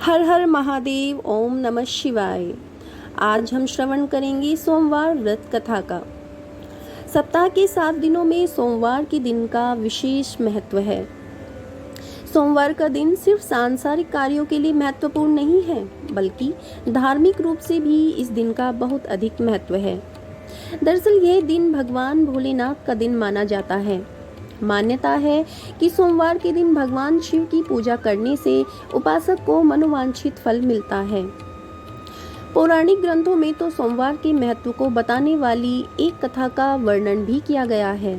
हर हर महादेव। ओम नमः शिवाय। आज हम श्रवण करेंगे सोमवार व्रत कथा का। सप्ताह के 7 दिनों में सोमवार के दिन का विशेष महत्व है। सोमवार का दिन सिर्फ सांसारिक कार्यों के लिए महत्वपूर्ण नहीं है, बल्कि धार्मिक रूप से भी इस दिन का बहुत अधिक महत्व है। दरअसल यह दिन भगवान भोलेनाथ का दिन माना जाता है। मान्यता है कि सोमवार के दिन भगवान शिव की पूजा करने से उपासक को मनोवांछित फल मिलता है। पौराणिक ग्रंथों में तो सोमवार के महत्व को बताने वाली एक कथा का वर्णन भी किया गया है।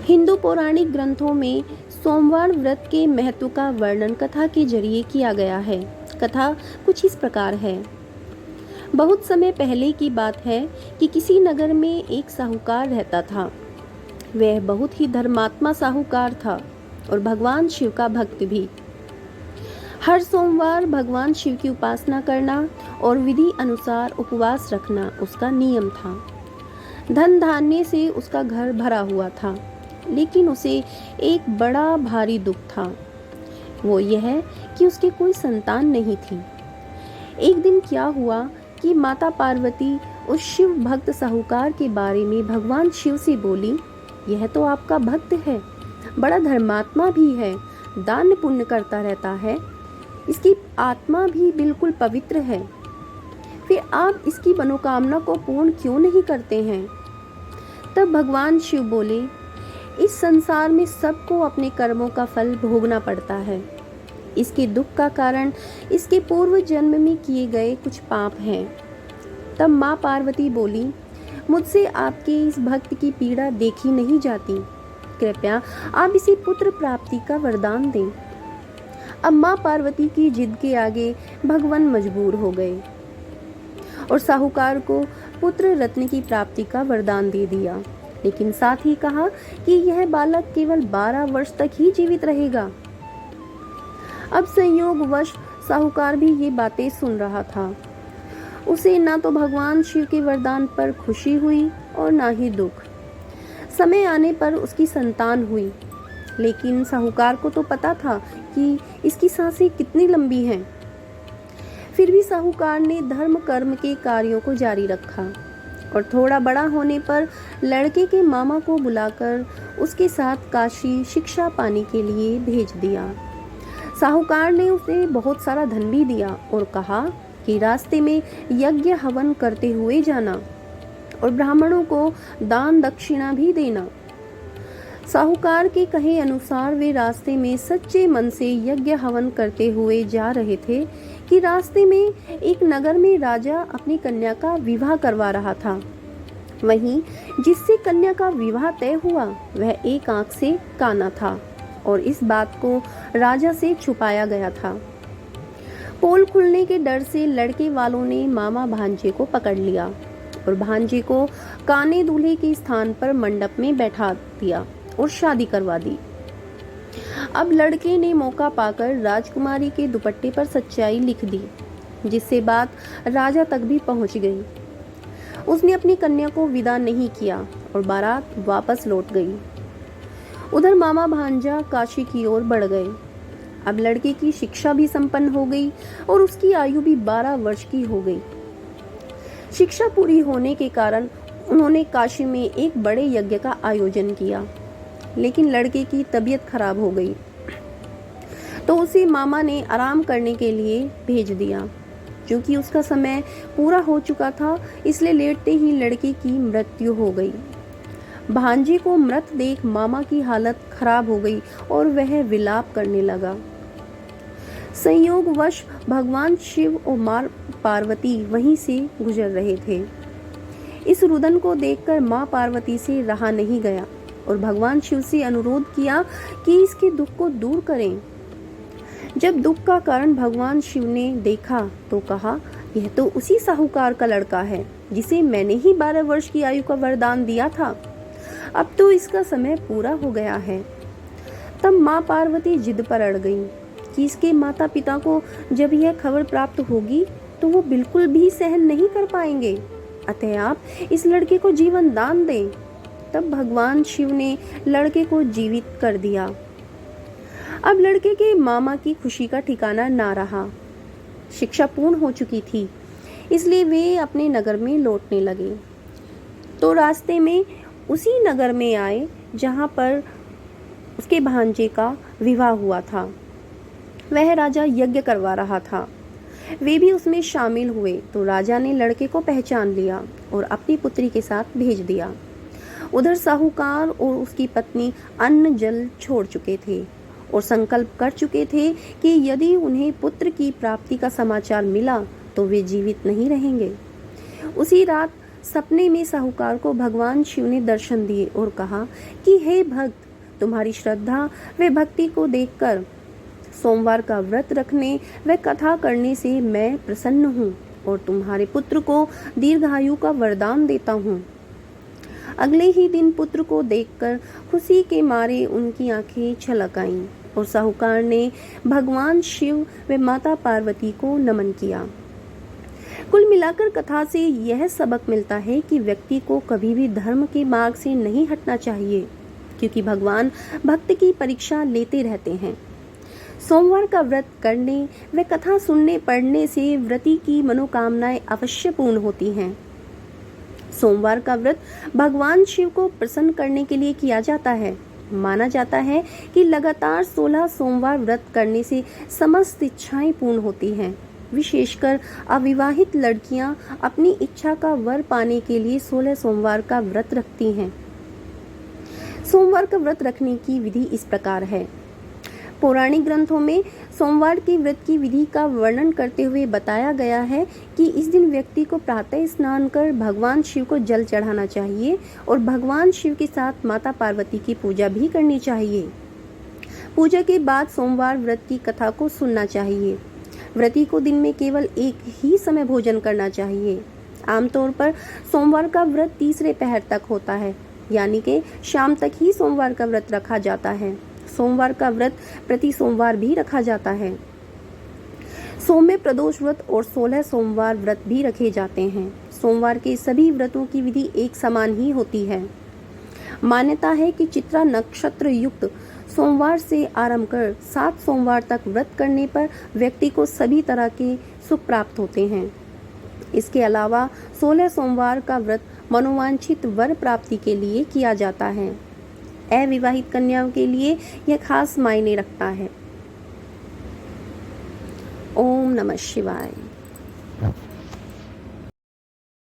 हिंदू पौराणिक ग्रंथों में सोमवार व्रत के महत्व का वर्णन कथा के जरिए किया गया है। कथा कुछ इस प्रकार है। बहुत समय पहले की बात है कि किसी नगर में एक साहूकार रहता था। वह बहुत ही धर्मात्मा साहूकार था और भगवान शिव का भक्त भी। हर सोमवार भगवान शिव की उपासना करना और विधि अनुसार उपवास रखना उसका नियम था। धन धान्य से उसका घर भरा हुआ था, लेकिन उसे एक बड़ा भारी दुख था। वो यह कि उसकी कोई संतान नहीं थी। एक दिन क्या हुआ कि माता पार्वती उस शिव भक्त साहूकार के बारे में भगवान शिव से बोली, यह तो आपका भक्त है, बड़ा धर्मात्मा भी है, दान पुण्य करता रहता है, इसकी आत्मा भी बिल्कुल पवित्र है, फिर आप इसकी मनोकामना को पूर्ण क्यों नहीं करते हैं? तब भगवान शिव बोले, इस संसार में सबको अपने कर्मों का फल भोगना पड़ता है। इसके दुख का कारण इसके पूर्व जन्म में किए गए कुछ पाप हैं। तब माँ पार्वती बोली, मुझसे आपके इस भक्त की पीड़ा देखी नहीं जाती, कृपया आप इसे पुत्र प्राप्ति का वरदान दें। अब माँ पार्वती की जिद के आगे भगवान मजबूर हो गए और साहूकार को पुत्र रत्न की प्राप्ति का वरदान दे दिया, लेकिन साथ ही कहा कि यह बालक केवल 12 वर्ष तक ही जीवित रहेगा। अब संयोगवश साहूकार भी ये बातें सुन रहा था। उसे ना तो भगवान शिव के वरदान पर खुशी हुई और ना ही दुख। समय आने पर उसकी संतान हुई, लेकिन साहूकार को तो पता था कि इसकी सांसें कितनी लंबी हैं। फिर भी साहूकार ने धर्म कर्म के कार्यों को जारी रखा और थोड़ा बड़ा होने पर लड़के के मामा को बुलाकर उसके साथ काशी शिक्षा पाने के लिए भेज दिया। साहूकार ने उसे बहुत सारा धन भी दिया और कहा कि रास्ते में यज्ञ हवन करते हुए जाना और ब्राह्मणों को दान दक्षिणा भी देना। साहूकार के कहे अनुसार वे रास्ते में सच्चे मन से यज्ञ हवन करते हुए जा रहे थे कि रास्ते में एक नगर में राजा अपनी कन्या का विवाह करवा रहा था। वहीं जिससे कन्या का विवाह तय हुआ वह एक आंख से काना था और इस बात को राजा से छुपाया गया था। पोल खुलने के डर से लड़के वालों ने मामा भांजे को पकड़ लिया और भांजे को काने दूल्हे के स्थान पर मंडप में बैठा दिया और शादी करवा दी। अब लड़के ने मौका पाकर राजकुमारी के दुपट्टे पर सच्चाई लिख दी, जिससे बात राजा तक भी पहुंच गई। उसने अपनी कन्या को विदा नहीं किया और बारात वापस लौट गई। उधर मामा भांजा काशी की ओर बढ़ गए। अब लड़के की शिक्षा भी संपन्न हो गई और उसकी आयु भी 12 वर्ष की हो गई। शिक्षा पूरी होने के कारण उन्होंने काशी में एक बड़े यज्ञ का आयोजन किया, लेकिन लड़के की तबीयत खराब हो गई तो उसे मामा ने आराम करने के लिए भेज दिया। क्योंकि उसका समय पूरा हो चुका था, इसलिए लेटते ही लड़के की मृत्यु हो गई। भांजे को मृत देख मामा की हालत खराब हो गई और वह विलाप करने लगा। संयोगवश भगवान शिव और मां पार्वती वहीं से गुजर रहे थे। इस रुदन को देखकर मां पार्वती से रहा नहीं गया और भगवान शिव से अनुरोध किया कि इसके दुख को दूर करें। जब दुख का कारण भगवान शिव ने देखा तो कहा, यह तो उसी साहूकार का लड़का है जिसे मैंने ही 12 वर्ष की आयु का वरदान दिया था। अब तो इसका समय पूरा हो गया है। तब मां पार्वती जिद पर अड़ गई कि इसके माता पिता को जब यह खबर प्राप्त होगी तो वो बिल्कुल भी सहन नहीं कर पाएंगे, अतः आप इस लड़के को जीवन दान दें। तब भगवान शिव ने लड़के को जीवित कर दिया। अब लड़के के मामा की खुशी का ठिकाना ना रहा। शिक्षा पूर्ण हो चुकी थी, इसलिए वे अपने नगर में लौटने लगे। तो रास्ते में उसी नगर में आए जहाँ पर उसके भांजे का विवाह हुआ था। वह राजा यज्ञ करवा रहा था। वे भी उसमें शामिल हुए तो राजा ने लड़के को पहचान लिया और अपनी पुत्री के साथ भेज दिया। उधर साहूकार और उसकी पत्नी अन्न जल छोड़ चुके थे और संकल्प कर चुके थे कि यदि उन्हें पुत्र की प्राप्ति का समाचार मिला तो वे जीवित नहीं रहेंगे। उसी रात सपने में साहूकार को भगवान शिव ने दर्शन दिए और कहा कि हे भक्त, तुम्हारी श्रद्धा व भक्ति को देखकर सोमवार का व्रत रखने व कथा करने से मैं प्रसन्न हूँ और तुम्हारे पुत्र को दीर्घायु का वरदान देता हूँ। अगले ही दिन पुत्र को देखकर खुशी के मारे उनकी आंखें छलक आईं और साहूकार ने भगवान शिव व माता पार्वती को नमन किया। कुल मिलाकर कथा से यह सबक मिलता है कि व्यक्ति को कभी भी धर्म के मार्ग से नहीं हटना चाहिए, क्योंकि भगवान भक्त की परीक्षा लेते रहते हैं। सोमवार का व्रत करने व कथा सुनने पढ़ने से व्रती की मनोकामनाएं अवश्य पूर्ण होती हैं। सोमवार का व्रत भगवान शिव को प्रसन्न करने के लिए किया जाता है। माना जाता है कि लगातार 16 सोमवार व्रत करने से समस्त इच्छाएं पूर्ण होती हैं। विशेषकर अविवाहित लड़कियां अपनी इच्छा का वर पाने के लिए 16 सोमवार का व्रत रखती हैं। सोमवार का व्रत रखने की विधि इस प्रकार है। पौराणिक ग्रंथों में सोमवार के व्रत की विधि का वर्णन करते हुए बताया गया है कि इस दिन व्यक्ति को प्रातः स्नान कर भगवान शिव को जल चढ़ाना चाहिए और भगवान शिव के साथ माता पार्वती की पूजा भी करनी चाहिए। पूजा के बाद सोमवार व्रत की कथा को सुनना चाहिए। व्रती को दिन में केवल एक ही समय भोजन करना चाहिए। आमतौर पर सोमवार का व्रत तीसरे पहर तक होता है, यानी कि शाम तक ही सोमवार का व्रत रखा जाता है। सोमवार का व्रत प्रति सोमवार भी रखा जाता है। सोम्य प्रदोष व्रत और 16 सोमवार व्रत भी रखे जाते हैं। सोमवार के सभी व्रतों की विधि एक समान ही होती है। मान्यता है कि चित्रा नक्षत्र युक्त सोमवार से आरंभ कर 7 सोमवार तक व्रत करने पर व्यक्ति को सभी तरह के सुख प्राप्त होते हैं। इसके अलावा 16 सोमवार का व्रत मनोवांछित वर प्राप्ति के लिए किया जाता है। अविवाहित कन्याओं के लिए यह खास मायने रखता है। ओम नमः शिवाय।